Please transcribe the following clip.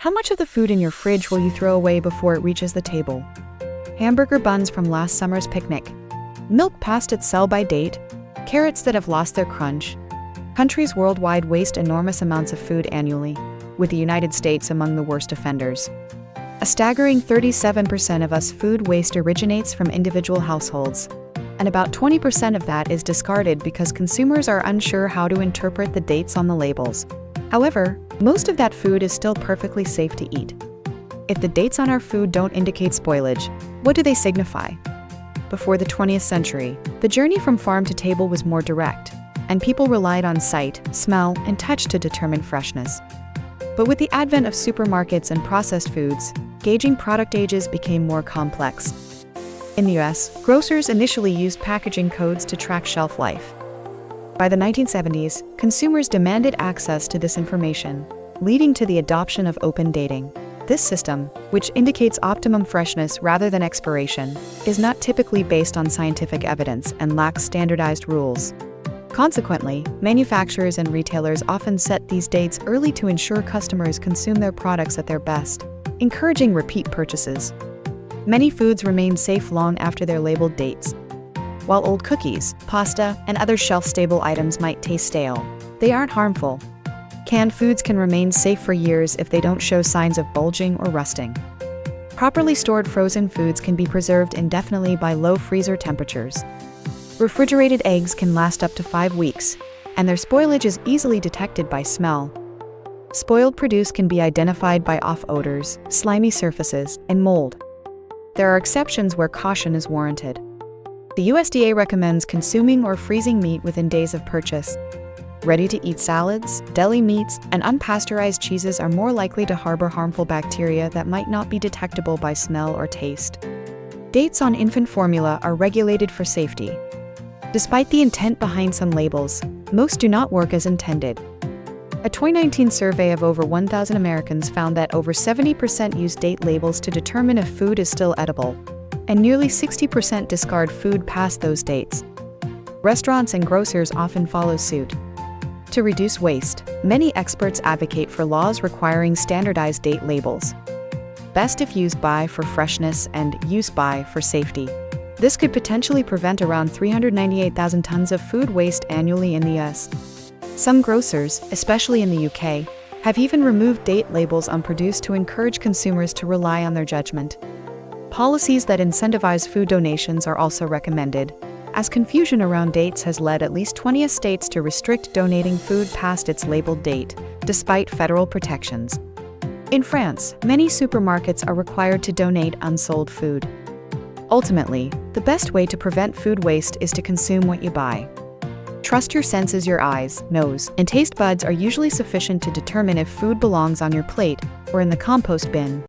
How much of the food in your fridge will you throw away before it reaches the table? Hamburger buns from last summer's picnic, milk past its sell-by date, carrots that have lost their crunch. Countries worldwide waste enormous amounts of food annually, with the United States among the worst offenders. A staggering 37% of us food waste originates from individual households, and about 20% of that is discarded because consumers are unsure how to interpret the dates on the labels. However, most of that food is still perfectly safe to eat. If the dates on our food don't indicate spoilage, what do they signify? Before the 20th century, the journey from farm to table was more direct, and people relied on sight, smell, and touch to determine freshness. But with the advent of supermarkets and processed foods, gauging product ages became more complex. In the US, grocers initially used packaging codes to track shelf life. By the 1970s, consumers demanded access to this information, leading to the adoption of open dating. This system, which indicates optimum freshness rather than expiration, is not typically based on scientific evidence and lacks standardized rules. Consequently, manufacturers and retailers often set these dates early to ensure customers consume their products at their best, encouraging repeat purchases. Many foods remain safe long after their labeled dates. While old cookies, pasta, and other shelf-stable items might taste stale, they aren't harmful. Canned foods can remain safe for years if they don't show signs of bulging or rusting. Properly stored frozen foods can be preserved indefinitely by low freezer temperatures. Refrigerated eggs can last up to 5 weeks, and their spoilage is easily detected by smell. Spoiled produce can be identified by off odors, slimy surfaces, and mold. There are exceptions where caution is warranted. The USDA recommends consuming or freezing meat within days of purchase. Ready-to-eat salads, deli meats, and unpasteurized cheeses are more likely to harbor harmful bacteria that might not be detectable by smell or taste. Dates on infant formula are regulated for safety. Despite the intent behind some labels, most do not work as intended. A 2019 survey of over 1,000 Americans found that over 70% use date labels to determine if food is still edible, and nearly 60% discard food past those dates. Restaurants and grocers often follow suit. To reduce waste, many experts advocate for laws requiring standardized date labels. Best if used by for freshness and use by for safety. This could potentially prevent around 398,000 tons of food waste annually in the US. Some grocers, especially in the UK, have even removed date labels on produce to encourage consumers to rely on their judgment. Policies that incentivize food donations are also recommended, as confusion around dates has led at least 20 states to restrict donating food past its labeled date, despite federal protections. In France, many supermarkets are required to donate unsold food. Ultimately, the best way to prevent food waste is to consume what you buy. Trust your senses. Your eyes, nose, and taste buds are usually sufficient to determine if food belongs on your plate or in the compost bin.